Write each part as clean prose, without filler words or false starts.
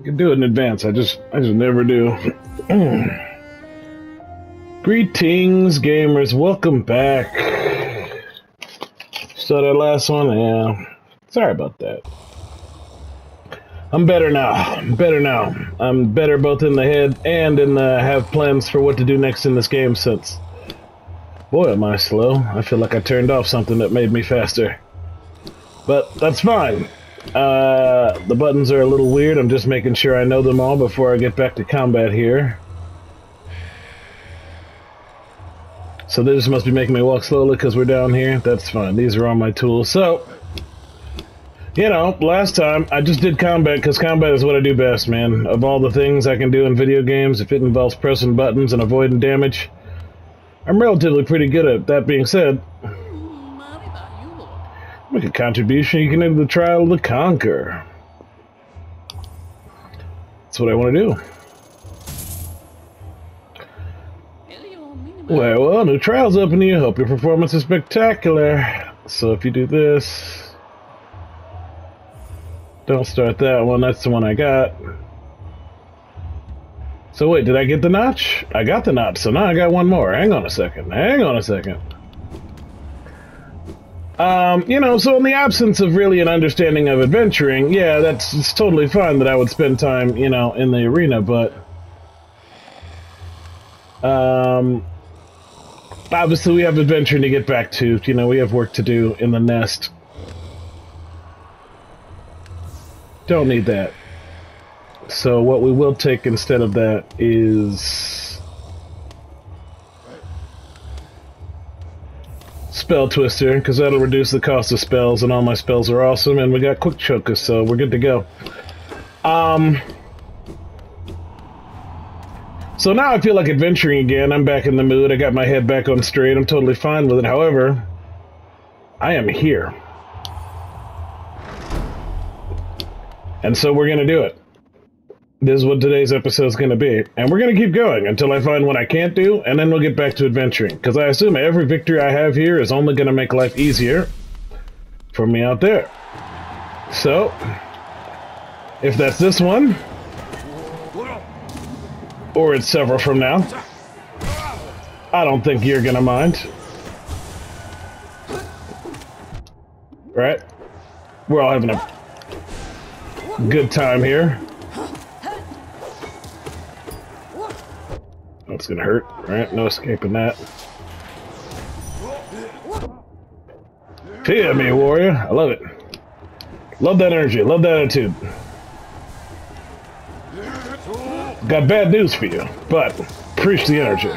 I can do it in advance. I just never do. Greetings, gamers. Welcome back. So that last one, yeah. Sorry about that. I'm better now. I'm better both in the head and in the have plans for what to do next in this game since... Boy, am I slow. I feel like I turned off something that made me faster. But that's fine. The buttons are a little weird. I'm just making sure I know them all before I get back to combat here. So they just must be making me walk slowly because we're down here. That's fine. These are all my tools. So, you know, last time I just did combat because combat is what I do best, man. Of all the things I can do in video games, if it involves pressing buttons and avoiding damage, I'm relatively pretty good at it. That being said, make a contribution. You can enter the trial to conquer. That's what I want to do. Well, new trials open to you. Hope your performance is spectacular. So if you do this... Don't start that one. That's the one I got. So wait, did I get the notch? I got the notch, so now I got one more. Hang on a second. You know, so in the absence of really an understanding of adventuring, yeah, it's totally fine that I would spend time, you know, in the arena, but... obviously we have adventuring to get back to. You know, we have work to do in the nest. Don't need that. So what we will take instead of that is... Spell Twister, because that'll reduce the cost of spells, and all my spells are awesome, and we got Quick Choker, so we're good to go. So now I feel like adventuring again. I'm back in the mood. I got my head back on straight. I'm totally fine with it. However, I am here. And so we're going to do it. This is what today's episode is going to be. And we're going to keep going until I find what I can't do, and then we'll get back to adventuring. Because I assume every victory I have here is only going to make life easier for me out there. So, if that's this one... or it's several from now, I don't think you're gonna mind. Right? We're all having a good time here. That's gonna hurt, right? No escaping that. Fear me, warrior. I love it. Love that energy. Love that attitude. Got bad news for you, but preach the energy.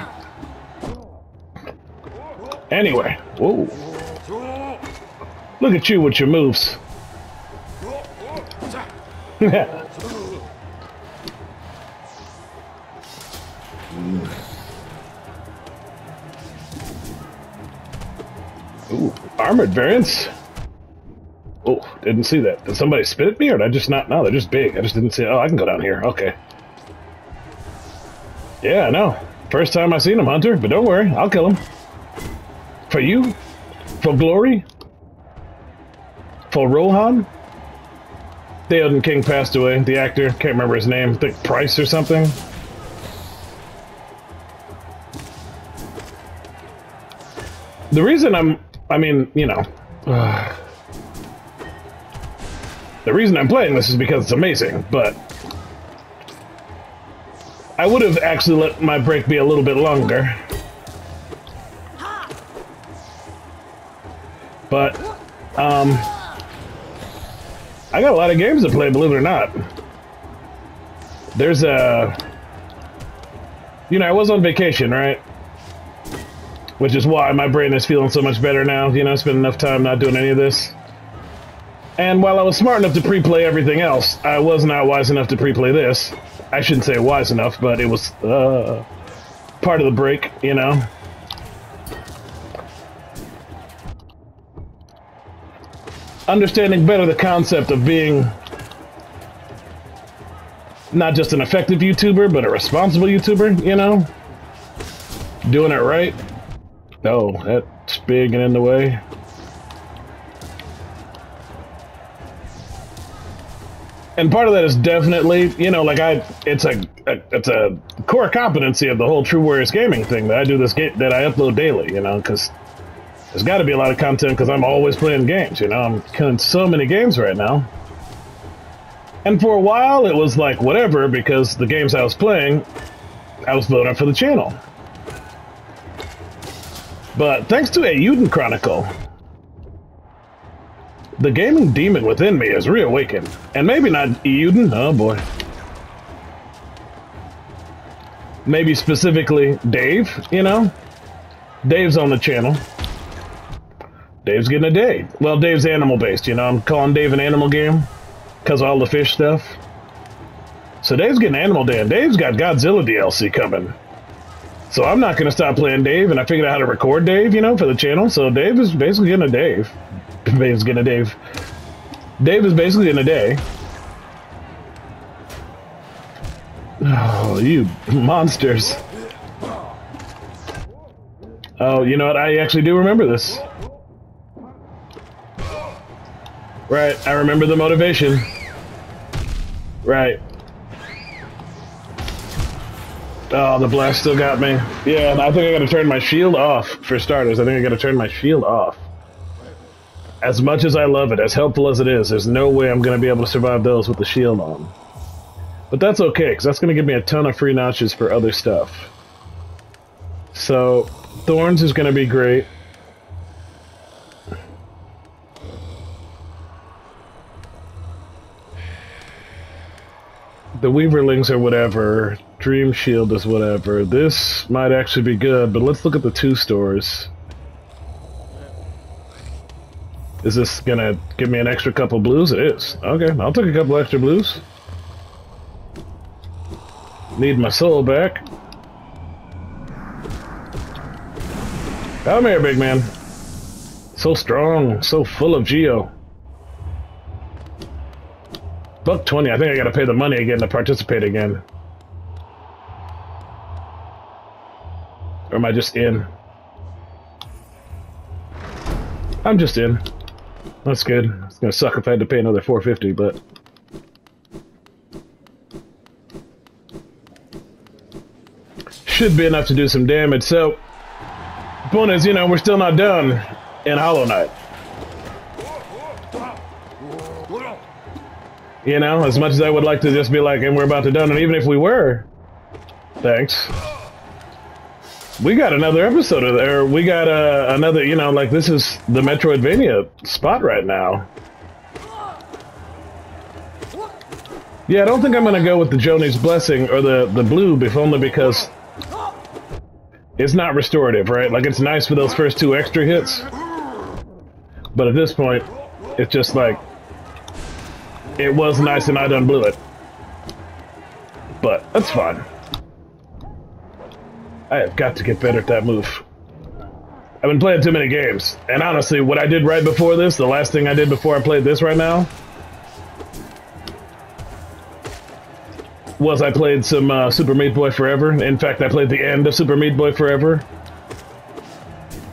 Anyway, whoa. Look at you with your moves. Ooh, armored variants. Oh, didn't see that. Did somebody spit at me, or did I just not? No, they're just big. I just didn't see it. Oh, I can go down here. Okay. Yeah, I know. First time I seen him, Hunter, but don't worry, I'll kill him. For you? For glory? For Rohan? Theoden King passed away, the actor, can't remember his name, I think Price or something. The reason the reason I'm playing this is because it's amazing, but I would have actually let my break be a little bit longer. But, I got a lot of games to play, believe it or not. There's a... You know, I was on vacation, right? Which is why my brain is feeling so much better now. You know, I spent enough time not doing any of this. And while I was smart enough to pre-play everything else, I was not wise enough to pre-play this. I shouldn't say wise enough, but it was part of the break, you know? Understanding better the concept of being not just an effective YouTuber, but a responsible YouTuber, you know? Doing it right. Oh, that's big and in the way. And part of that is definitely, you know, like it's a core competency of the whole True Warriors gaming thing that I do this game, that I upload daily, you know, because there's got to be a lot of content because I'm always playing games, you know, I'm killing so many games right now. And for a while it was like whatever, because the games I was playing, I was voting up for the channel. But thanks to a Euden Chronicle, the gaming demon within me is reawakened. And maybe not Euden, oh boy. Maybe specifically Dave, you know? Dave's on the channel. Dave's getting a day. Well, Dave's animal-based, you know? I'm calling Dave an animal game because of all the fish stuff. So Dave's getting Animal Day, and Dave's got Godzilla DLC coming. So I'm not going to stop playing Dave, and I figured out how to record Dave, you know, for the channel. So Dave is basically getting a Dave. Dave's getting a Dave. Dave is basically in a day. Oh, you monsters. Oh, you know what? I actually do remember this. Right, I remember the motivation. Right. Oh, the blast still got me. Yeah, and I think I gotta turn my shield off, for starters. I think I gotta turn my shield off. As much as I love it, as helpful as it is, there's no way I'm gonna be able to survive those with the shield on. But that's okay, because that's gonna give me a ton of free notches for other stuff. So, Thorns is gonna be great. The Weaverlings are whatever. Dream Shield is whatever. This might actually be good, but let's look at the 2 stores. Is this gonna give me an extra couple blues? It is. Okay, I'll take a couple extra blues. Need my soul back. Come here, big man. So strong, so full of Geo. $1.20. I think I gotta pay the money again to participate again. Or am I just in? I'm just in. That's good. It's gonna suck if I had to pay another $4.50, but should be enough to do some damage. So, point is, you know, we're still not done in Hollow Knight. You know, as much as I would like to just be like, and we're about to done, and even if we were, thanks. We got another episode of there. We got another, you know, like this is the Metroidvania spot right now. Yeah, I don't think I'm gonna go with the Joni's Blessing or the blue, if only because it's not restorative, right? Like it's nice for those first 2 extra hits, but at this point, it's just like it was nice and I done blew it. But that's fine. I have got to get better at that move. I've been playing too many games. And honestly, what I did right before this, the last thing I did before I played this right now, was I played some Super Meat Boy Forever. In fact, I played the end of Super Meat Boy Forever.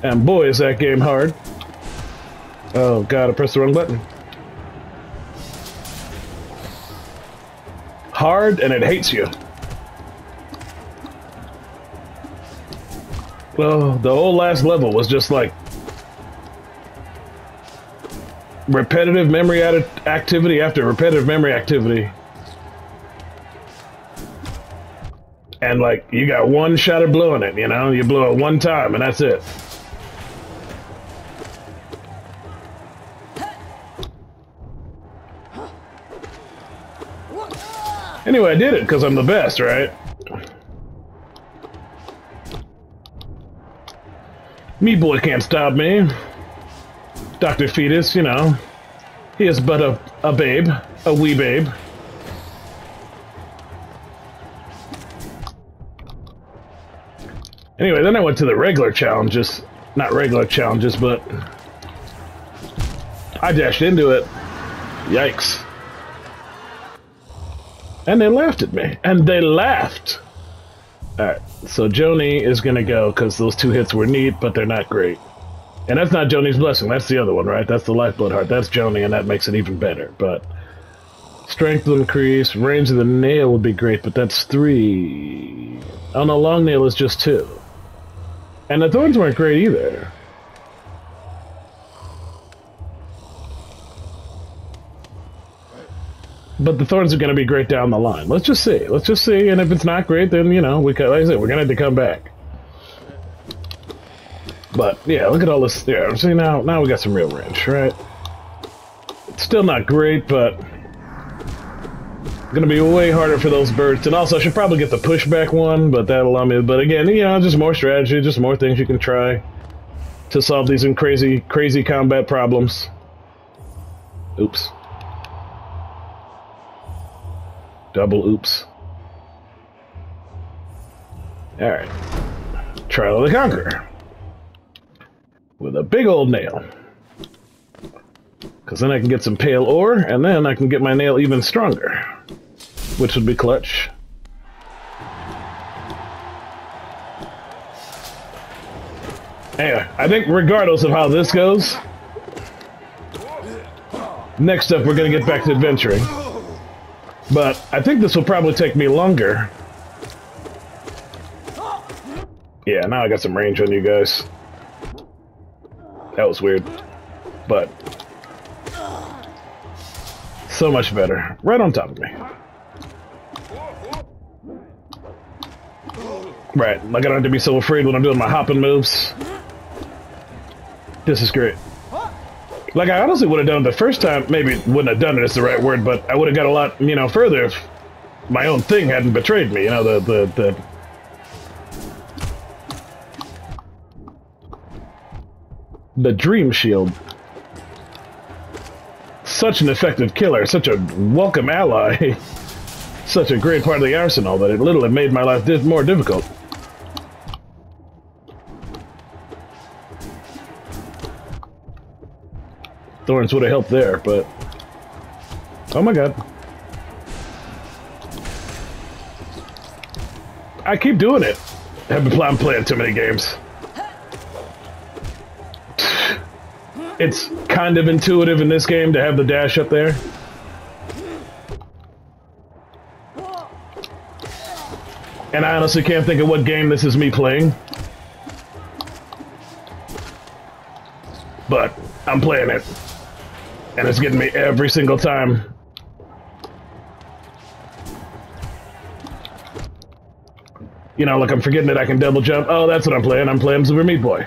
And boy, is that game hard. Oh god, I pressed the wrong button. Hard, and it hates you. Well, the whole last level was just like repetitive memory activity after repetitive memory activity. And like, you got one shot at blowing it, you know? You blow it one time, and that's it. Anyway, I did it because I'm the best, right? Meat Boy can't stop me. Dr. Fetus, you know, he is but a babe, a wee babe. Anyway, then I went to the regular challenges. Not regular challenges, but I dashed into it. Yikes. And they laughed at me. And they laughed! Alright, so Joni is gonna go, because those 2 hits were neat, but they're not great. And that's not Joni's Blessing, that's the other one, right? That's the Lifeblood Heart. That's Joni, and that makes it even better. But Strength will increase. Range of the nail would be great, but that's 3. Oh no, long nail is just 2. And the thorns weren't great either. But the thorns are going to be great down the line. Let's just see. Let's just see. And if it's not great, then, you know, like I said, we're going to have to come back. But, yeah, look at all this. Yeah, see, now we got some real range, right? It's still not great, but going to be way harder for those birds. And also, I should probably get the pushback one, but that'll allow me. But again, you know, just more strategy, just more things you can try to solve these crazy combat problems. Oops. Double oops. Alright. Trial of the Conqueror. With a big old nail. Because then I can get some pale ore, and then I can get my nail even stronger. Which would be clutch. Anyway, I think regardless of how this goes, next up we're going to get back to adventuring. But I think this will probably take me longer. Yeah, now I got some range on you guys. That was weird. But so much better. Right on top of me. Right, like I don't have to be so afraid when I'm doing my hopping moves. This is great. Like, I honestly would have done it the first time. Maybe wouldn't have done it, is the right word, but I would have got a lot, you know, further if my own thing hadn't betrayed me, you know, the Dream Shield. Such an effective killer, such a welcome ally, such a great part of the arsenal that it literally made my life more difficult. Thorns would have helped there, but... Oh my god. I keep doing it. I'm playing too many games. It's kind of intuitive in this game to have the dash up there. And I honestly can't think of what game this is me playing. But I'm playing it. And it's getting me every single time. You know, like I'm forgetting that I can double jump. Oh, that's what I'm playing. I'm playing Super Meat Boy.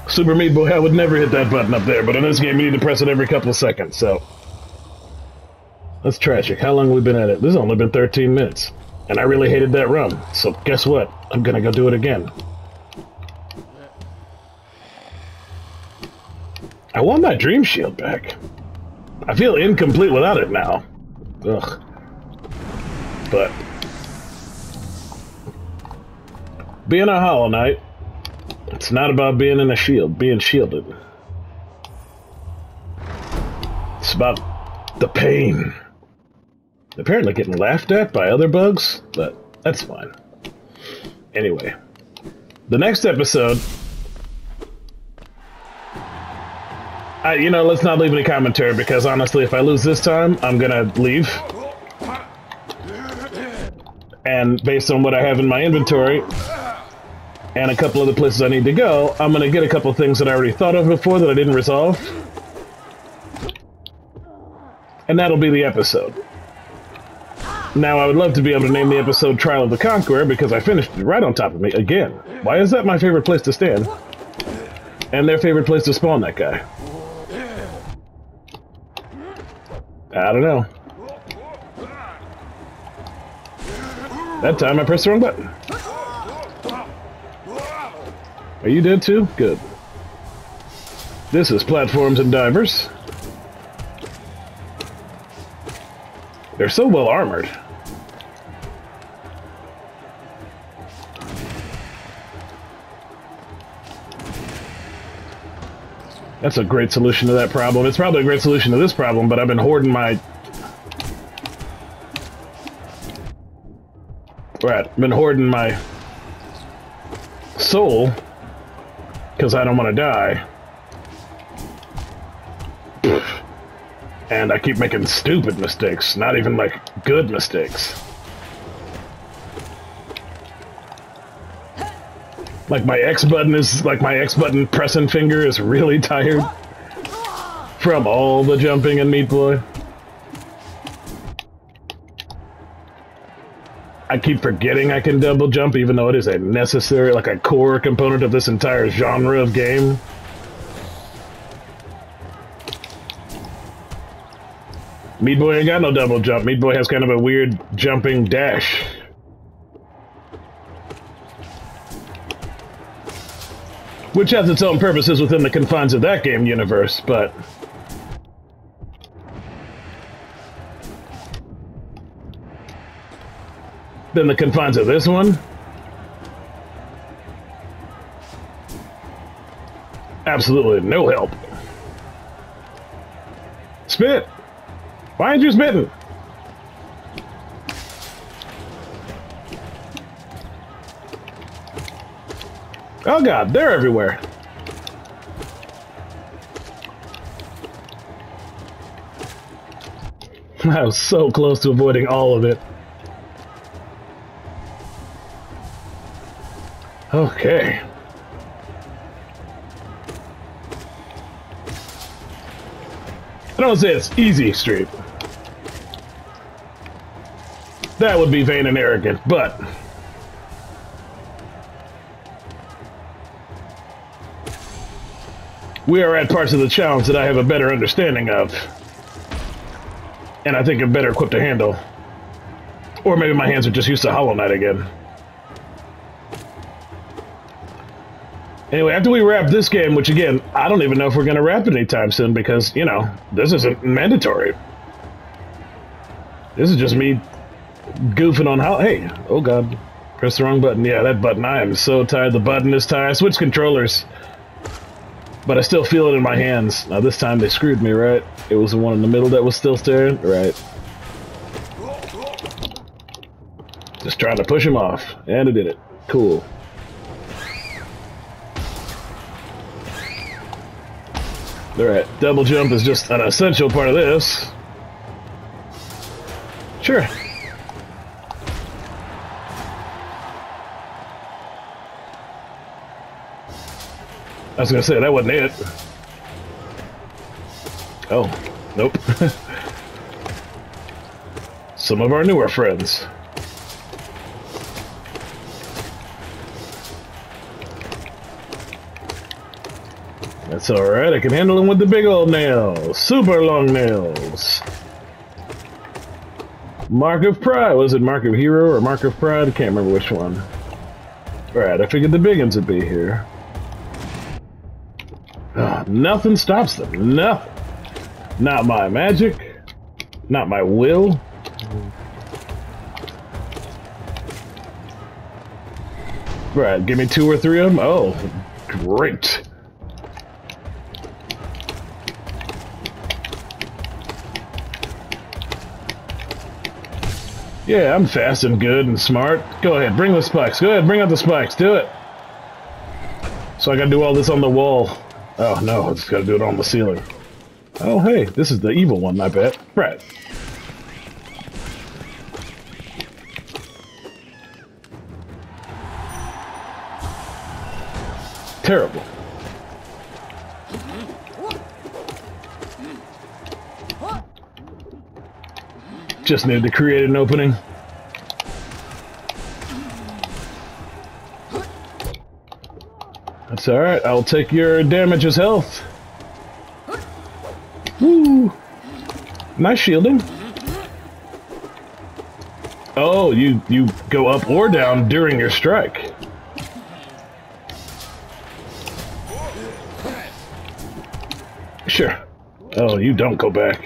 Super Meat Boy, I would never hit that button up there, but in this game you need to press it every couple of seconds, so... That's tragic. How long have we been at it? This has only been 13 minutes. And I really hated that run, so guess what? I'm gonna go do it again. I want my Dream Shield back. I feel incomplete without it now. Ugh. But... being a Hollow Knight, it's not about being in a shield, being shielded. It's about the pain. Apparently getting laughed at by other bugs, but that's fine. Anyway, the next episode... you know, let's not leave any commentary, because honestly, if I lose this time, I'm gonna leave. And based on what I have in my inventory, and a couple other places I need to go, I'm gonna get a couple things that I already thought of before that I didn't resolve. And that'll be the episode. Now, I would love to be able to name the episode Trial of the Conqueror, because I finished it right on top of me again. Why is that my favorite place to stand? And their favorite place to spawn that guy? I don't know. That time I pressed the wrong button. Are you dead too? Good. This is Platforms and Divers. They're so well armored. That's a great solution to that problem. It's probably a great solution to this problem, but I've been hoarding my... Right, been hoarding my soul because I don't want to die. And I keep making stupid mistakes, not even like good mistakes. Like my X button pressing finger is really tired from all the jumping in Meat Boy. I keep forgetting I can double jump even though it is a necessary, like a core component of this entire genre of game. Meat Boy ain't got no double jump. Meat Boy has kind of a weird jumping dash. Which has its own purposes within the confines of that game universe, but... Then the confines of this one? Absolutely no help. Spit! Why ain't you spitting? Oh god, they're everywhere. I was so close to avoiding all of it. Okay. I don't say it's easy, Street. That would be vain and arrogant, but... we are at parts of the challenge that I have a better understanding of. And I think I'm better equipped to handle. Or maybe my hands are just used to Hollow Knight again. Anyway, after we wrap this game, which again, I don't even know if we're going to wrap it anytime soon because, you know, this isn't mandatory. This is just me goofing on how... Hey, oh god, press the wrong button. Yeah, that button. I am so tired. The button is tired. I switched controllers. But I still feel it in my hands. Now this time they screwed me, right? It was the one in the middle that was still staring? Right. Just trying to push him off. And it did it. Cool. Alright, double jump is just an essential part of this. Sure. I was gonna say, that wasn't it. Oh, nope. Some of our newer friends. That's alright, I can handle them with the big old nails. Super long nails. Mark of Pride. Was it Mark of Hero or Mark of Pride? I can't remember which one. Alright, I figured the big ones would be here. Nothing stops them. Nothing. Not my magic. Not my will. Right, give me 2 or 3 of them. Oh, great. Yeah, I'm fast and good and smart. Go ahead, bring the spikes. Go ahead, bring out the spikes. Do it. So I gotta do all this on the wall. Oh no, I just gotta do it on the ceiling. Oh hey, this is the evil one, I bet. Right. Terrible. Just need to create an opening. That's alright, I'll take your damage as health. Woo! Nice shielding. Oh, you go up or down during your strike. Sure. Oh, you don't go back.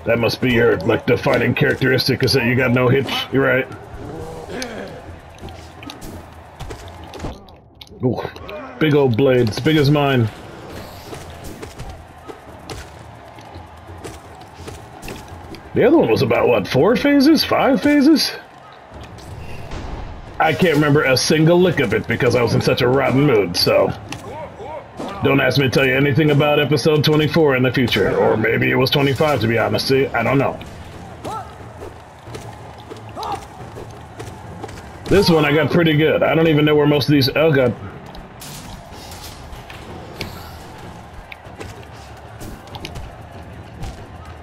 That must be your, like, defining characteristic, is that you got no hitch. You're right. Ooh, big old blades, big as mine. The other one was about, what, 4 phases? 5 phases? I can't remember a single lick of it because I was in such a rotten mood, so... Don't ask me to tell you anything about episode 24 in the future. Or maybe it was 25, to be honest. See, I don't know. This one I got pretty good. I don't even know where most of these... Oh, God.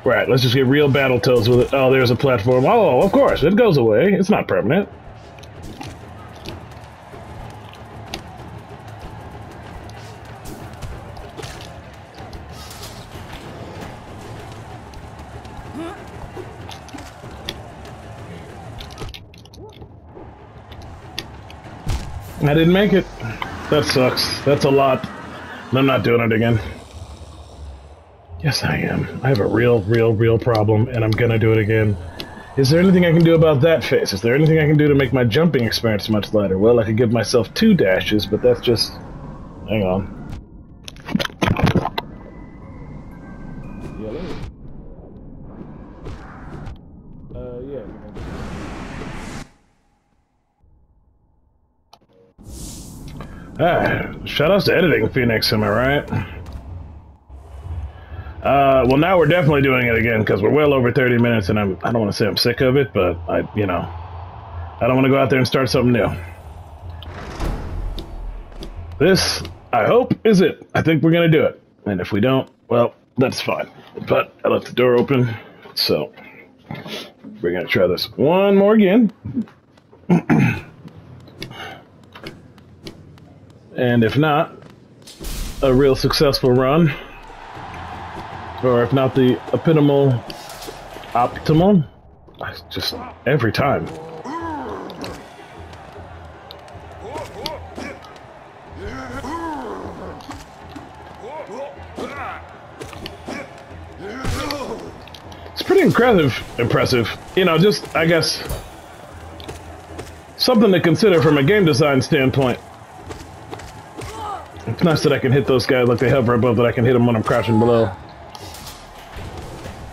Right, let's just get real Battletoads with it. Oh, there's a platform. Oh, of course, it goes away. It's not permanent. I didn't make it. That sucks. That's a lot. I'm not doing it again. Yes, I am. I have a real problem, and I'm gonna do it again. Is there anything I can do about that face? Is there anything I can do to make my jumping experience much lighter? Well, I could give myself 2 dashes, but that's just... Hang on. Yeah. Shoutouts to editing, Phoenix, am I right? Well, now we're definitely doing it again, because we're well over 30 minutes, and I don't want to say I'm sick of it, but I don't want to go out there and start something new. This, I hope, is it. I think we're going to do it. And if we don't, well, that's fine. But I left the door open, so we're going to try this one more again. And if not, a real successful run. Or if not the optimal, just every time. It's pretty impressive. You know, just, I guess, something to consider from a game design standpoint. It's nice that I can hit those guys like they hover above, that I can hit them when I'm crouching below.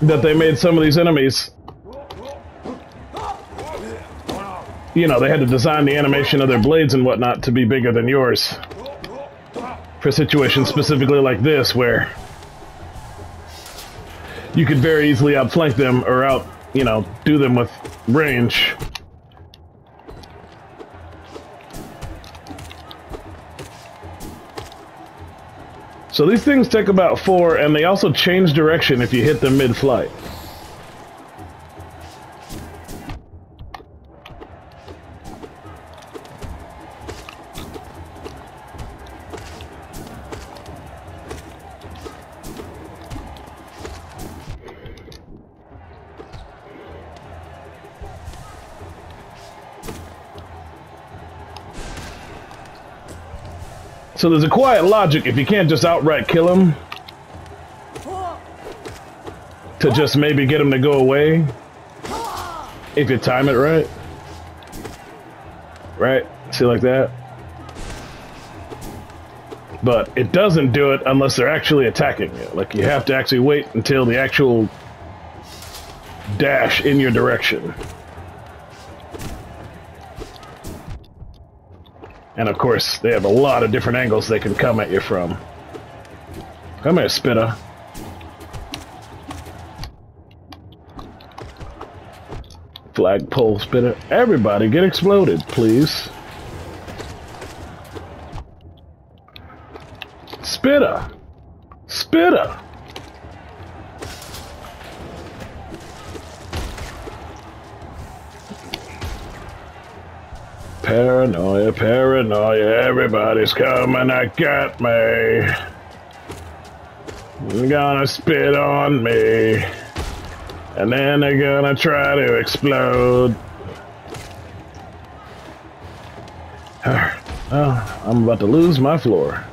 That they made some of these enemies, you know, they had to design the animation of their blades and whatnot to be bigger than yours. For situations specifically like this, where you could very easily outflank them or do them with range. So these things take about 4, and they also change direction if you hit them mid-flight. So there's a quiet logic if you can't just outright kill him, to just maybe get him to go away, if you time it right. Right? See, like that? But it doesn't do it unless they're actually attacking you. Like, you have to actually wait until the actual dash in your direction. And of course, they have a lot of different angles they can come at you from. Come here, Spitter. Flagpole Spitter. Everybody get exploded, please. Spitter! Spitter! Paranoia, paranoia, everybody's coming to get me. They're gonna spit on me. And then they're gonna try to explode. Oh, I'm about to lose my floor.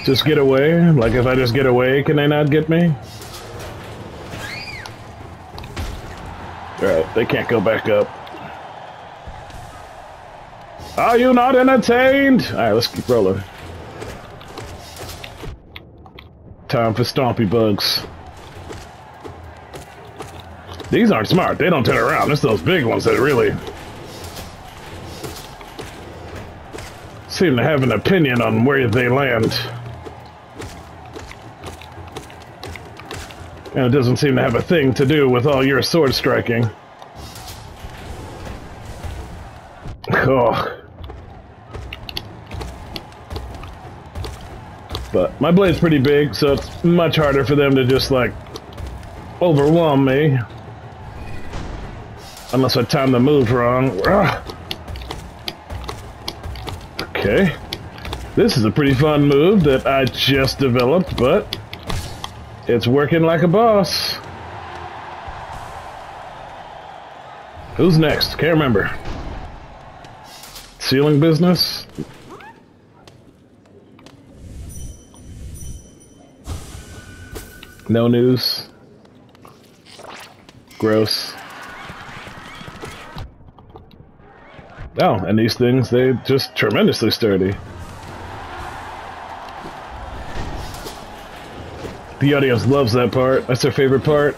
Just get away? Like, if I just get away, can they not get me? Alright, they can't go back up. Are you not entertained? Alright, let's keep rolling. Time for Stompy Bugs. These aren't smart. They don't turn around. It's those big ones that really seem to have an opinion on where they land. And it doesn't seem to have a thing to do with all your sword striking. Oh. But my blade's pretty big, so it's much harder for them to just, like, overwhelm me. Unless I time the move wrong. Ugh. Okay. This is a pretty fun move that I just developed, but it's working like a boss. Who's next? Can't remember. Ceiling business? No news. Gross. Oh, and these things, they're just tremendously sturdy. The audience loves that part. That's their favorite part.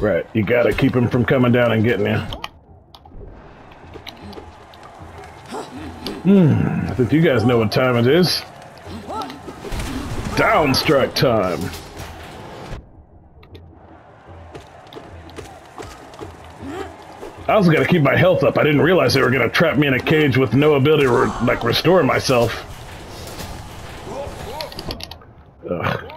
Right, you gotta keep them from coming down and getting you. I think you guys know what time it is. Down strike time. I also gotta keep my health up. I didn't realize they were gonna trap me in a cage with no ability to like restore myself. Ugh.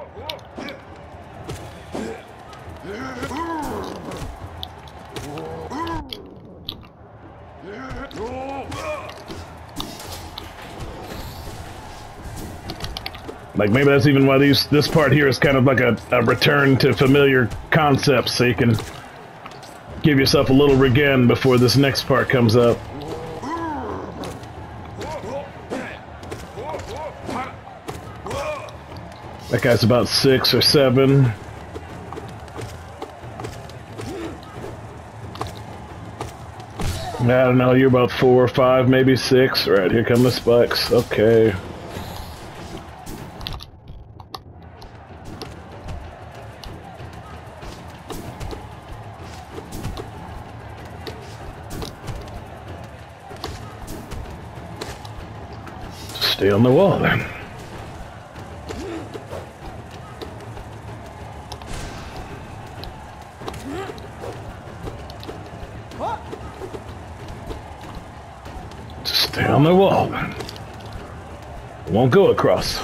Like, maybe that's even why this part here is kind of like a return to familiar concepts, so you can give yourself a little regain before this next part comes up. That guy's about 6 or 7. I don't know, you're about 4 or 5, maybe 6. Right, here come the spikes. Okay. Stay on the wall then. Just stay on the wall then. Won't go across.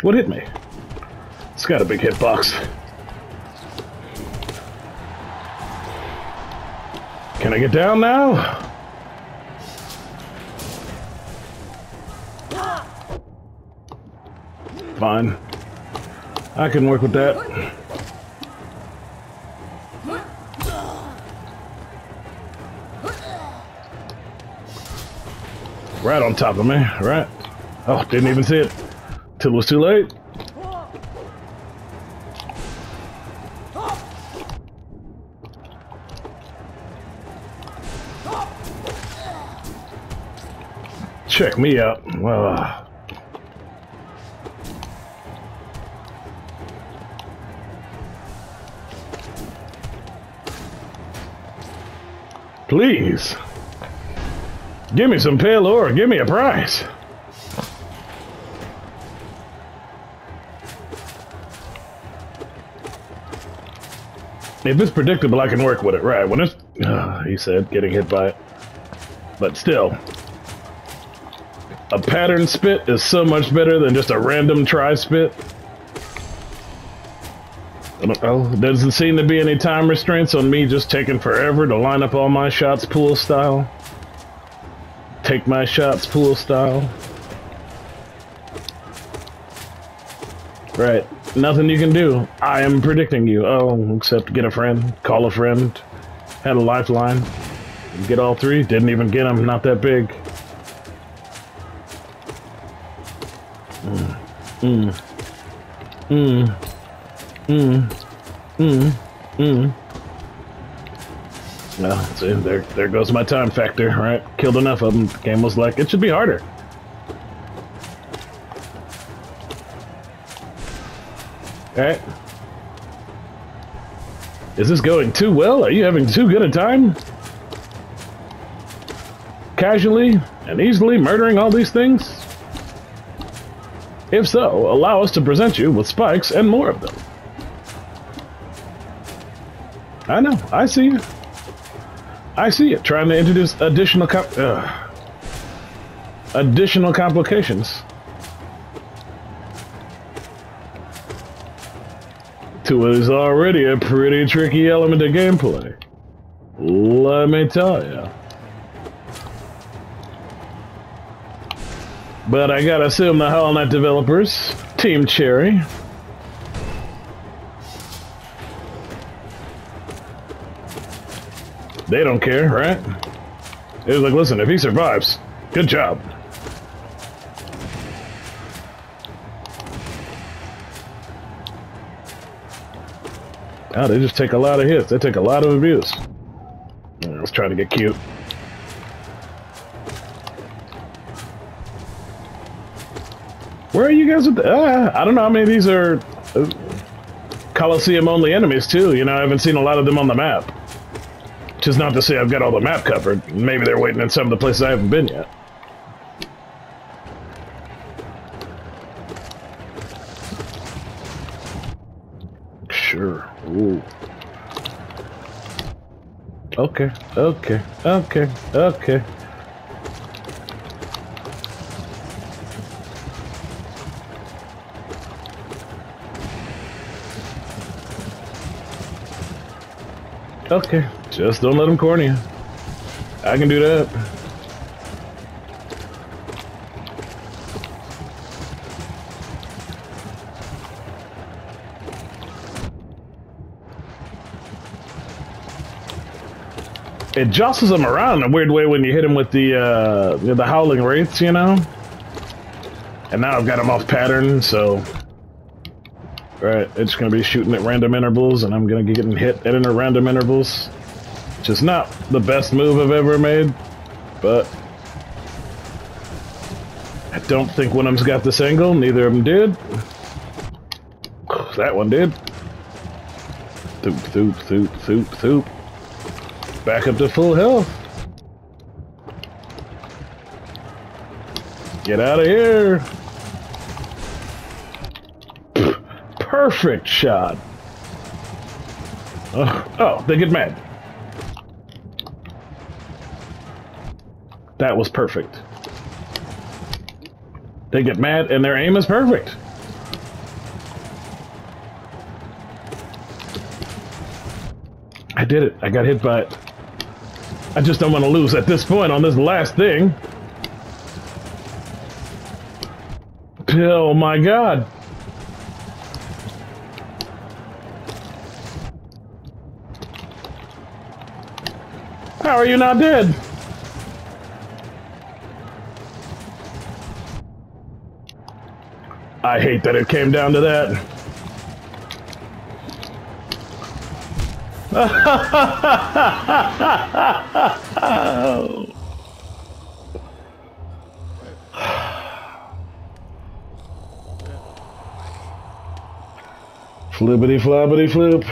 What hit me? It's got a big hitbox. Can I get down now? Fine. I can work with that. Right on top of me, right? Oh, didn't even see it. Till it was too late. Check me out. Well, please. Give me some pale ore. Give me a prize. If it's predictable, I can work with it. Right, when it's... he said, getting hit by it. But still. A pattern spit is so much better than just a random tri-spit. I don't know. There doesn't seem to be any time restraints on me just taking forever to line up all my shots pool style. Take my shots pool style. Right. Nothing you can do. I am predicting you. Oh, except get a friend, call a friend, had a lifeline, get all 3. Didn't even get them. Not that big. Well, see, there goes my time factor, right? Killed enough of them. Game was like, it should be harder. Alright. Is this going too well? Are you having too good a time? Casually and easily murdering all these things? If so, allow us to present you with spikes and more of them. I know, I see you. I see it, trying to introduce additional complications to what is already a pretty tricky element of gameplay. Let me tell ya. But I gotta assume the Hollow Knight developers, Team Cherry, they don't care, right? It was like, listen, if he survives, good job. Oh, they just take a lot of hits. They take a lot of abuse. Let's try to get cute. Where are you guys with the... I don't know. I mean, these are Coliseum-only enemies, too. You know, I haven't seen a lot of them on the map. Which is not to say I've got all the map covered. Maybe they're waiting in some of the places I haven't been yet. Sure. Ooh. Okay, okay, okay, okay. Okay, just don't let them corner you. I can do that. It jostles them around in a weird way when you hit them with the Howling Wraiths, you know? And now I've got them off pattern, so... Right, it's gonna be shooting at random intervals, and I'm gonna be getting hit at random intervals. Which is not the best move I've ever made, but... I don't think one of them's got this angle, neither of them did. That one did. Thoop, thoop, thoop, thoop, thoop. Back up to full health. Get out of here. Perfect shot. Oh, they get mad. That was perfect. They get mad and their aim is perfect. I did it. I got hit by it. I just don't want to lose at this point on this last thing. Oh my god. How are you not dead? I hate that it came down to that. Flippity floppity flip.